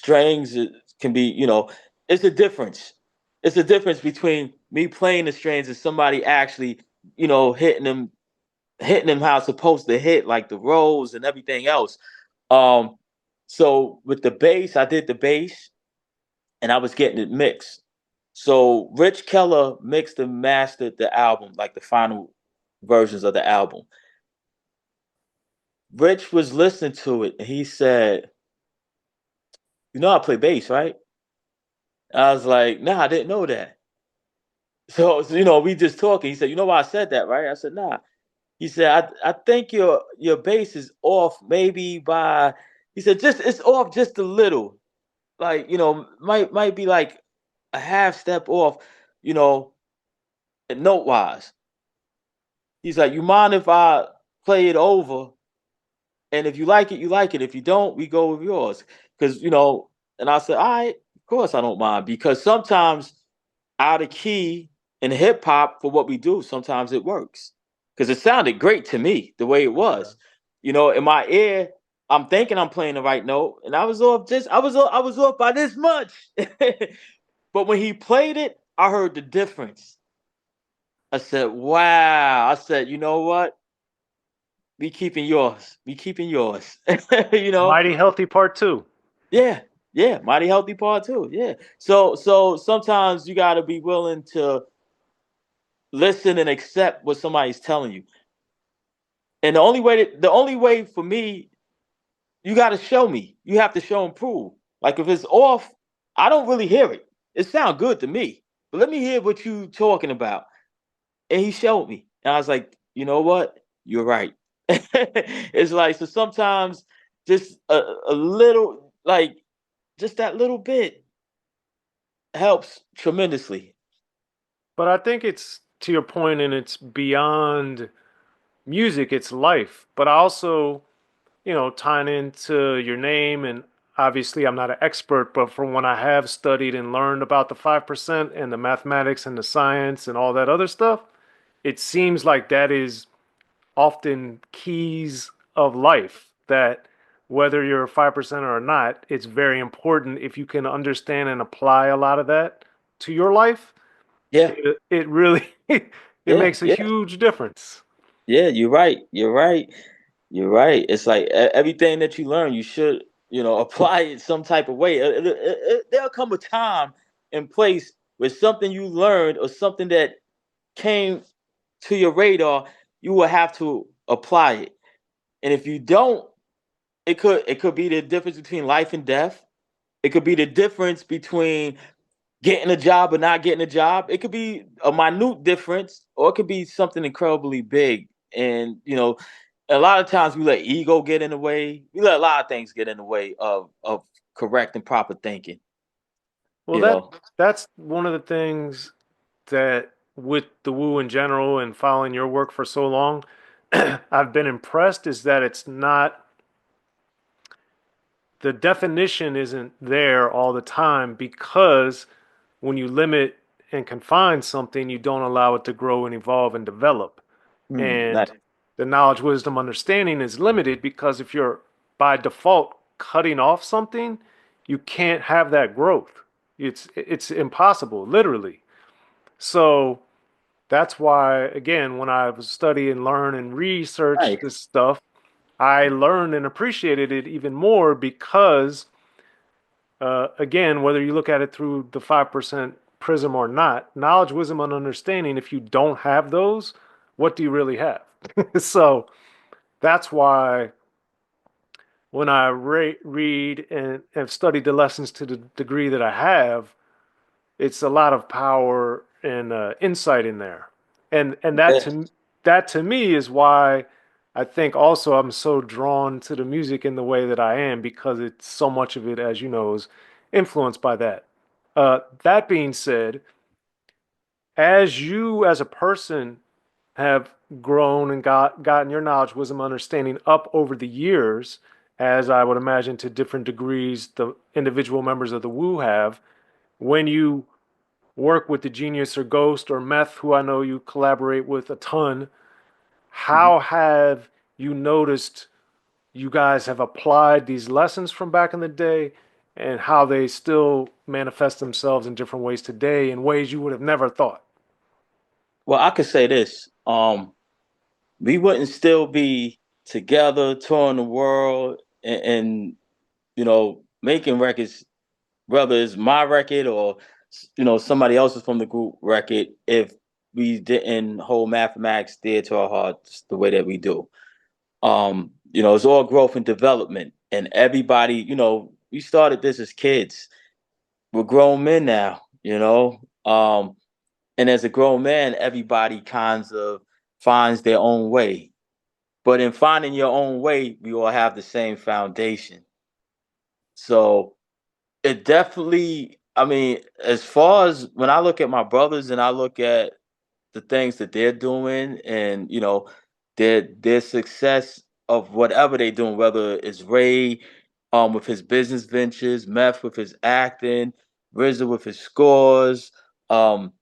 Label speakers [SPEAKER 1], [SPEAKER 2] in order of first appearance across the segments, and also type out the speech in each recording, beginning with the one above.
[SPEAKER 1] strings can be, it's a difference. It's a difference between me playing the strings and somebody actually, hitting them how it's supposed to hit, like the rolls and everything else. Um, so with the bass, I did the bass and I was getting it mixed. So Rich Keller mixed and mastered the album, like the final versions of the album. Rich was listening to it and he said, I play bass, right? I was like, nah, I didn't know that. So, we just talking. He said, you know why I said that, right? I said, nah. He said, I think your bass is off maybe by, he said, just it's off just a little. Like, might be like a half step off, you know, note wise. He's like, you mind if I play it over? And if you like it, you like it. If you don't, we go with yours. Because, and I said, all right, of course I don't mind. Because sometimes out of key in hip hop for what we do, sometimes it works. Because it sounded great to me the way it was. In my ear, I'm thinking I'm playing the right note, and I was off I was off by this much. But when he played it, I heard the difference. I said, wow. I said, you know what? We keeping yours. We keeping yours. you know?
[SPEAKER 2] Mighty Healthy Part 2.
[SPEAKER 1] Yeah. Yeah. Mighty healthy part too. Yeah. So sometimes you gotta be willing to listen and accept what somebody's telling you. And the only way for me, you gotta show me. You have to show and prove. Like if it's off, I don't really hear it. It sounds good to me. But let me hear what you talking about. And he showed me. And I was like, you know what? You're right. It's like, so sometimes just a little, like, just that little bit helps tremendously.
[SPEAKER 2] But I think it's to your point, and it's beyond music, it's life. But also, tying into your name, and obviously I'm not an expert, but from when I have studied and learned about the 5% and the mathematics and the science and all that other stuff, it seems like that is often keys of life that whether you're a 5% or not, it's very important if you can understand and apply a lot of that to your life.
[SPEAKER 1] Yeah,
[SPEAKER 2] It really it
[SPEAKER 1] yeah,
[SPEAKER 2] makes a
[SPEAKER 1] yeah,
[SPEAKER 2] huge difference.
[SPEAKER 1] yeah. You're right. You're right. You're right. It's like everything that you learn, you should, apply it some type of way. There'll come a time and place where something you learned or something that came to your radar, you will have to apply it. And if you don't, it could be the difference between life and death. It could be the difference between getting a job or not getting a job. It could be a minute difference, or it could be something incredibly big. And a lot of times we let ego get in the way. We let a lot of things get in the way of correct and proper thinking.
[SPEAKER 2] Well,
[SPEAKER 1] You know.
[SPEAKER 2] that's one of the things that with the Wu in general and following your work for so long, I've been impressed is that it's not the definition isn't there all the time because when you limit and confine something, you don't allow it to grow and evolve and develop.
[SPEAKER 1] That
[SPEAKER 2] And the knowledge, wisdom, understanding is limited because if you're by default cutting off something, you can't have that growth. It's impossible, literally. So that's why, again, when I was study and learn and research
[SPEAKER 1] right.
[SPEAKER 2] this stuff, I learned and appreciated it even more because, again, whether you look at it through the 5% prism or not, knowledge, wisdom, and understanding, if you don't have those, what do you really have? So that's why when I read and have studied the lessons to the degree that I have, it's a lot of power and insight in there, and
[SPEAKER 1] Yeah.
[SPEAKER 2] that to me is why I think also I'm so drawn to the music in the way that I am because it's so much of it, as you know, is influenced by that. That being said, as you as a person have grown and gotten your knowledge, wisdom, understanding up over the years, as I would imagine to different degrees the individual members of the Wu have, when you work with the Genius or Ghost or Meth, who I know you collaborate with a ton,
[SPEAKER 1] Mhm.
[SPEAKER 2] how have you noticed you guys have applied these lessons from back in the day and how they still manifest themselves in different ways today in ways you would have never thought.
[SPEAKER 1] Well, I could say this. We wouldn't still be together, touring the world, and making records, whether it's my record or somebody else's from the group record, if we didn't hold mathematics dear to our hearts the way that we do. It's all growth and development, and everybody, we started this as kids. We're grown men now, and as a grown man, everybody kinds of finds their own way. But in finding your own way, we all have the same foundation. So it definitely, I mean, as far as when I look at my brothers and I look at the things that they're doing and their success of whatever they're doing, whether it's Ray with his business ventures, Meth with his acting, RZA with his scores, um,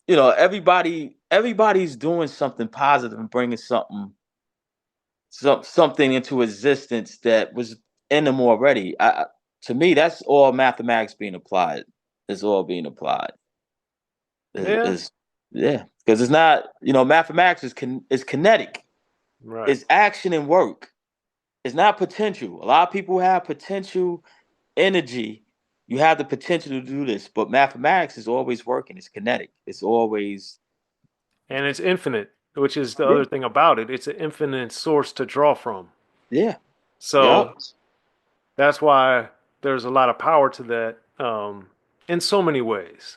[SPEAKER 1] everybody's doing something positive and bringing something into existence that was in them already. To me, that's all mathematics being applied. It's all being applied.
[SPEAKER 2] Yeah,
[SPEAKER 1] Is Yeah, because it's not mathematics is kinetic.
[SPEAKER 2] right.
[SPEAKER 1] It's action and work. It's not potential. A lot of people have potential, energy. You have the potential to do this, but mathematics is always working. It's kinetic. It's always
[SPEAKER 2] And it's infinite, which is the
[SPEAKER 1] yeah,
[SPEAKER 2] other thing about it. It's an infinite source to draw from.
[SPEAKER 1] yeah,
[SPEAKER 2] So
[SPEAKER 1] yep.
[SPEAKER 2] that's why there's a lot of power to that in so many ways.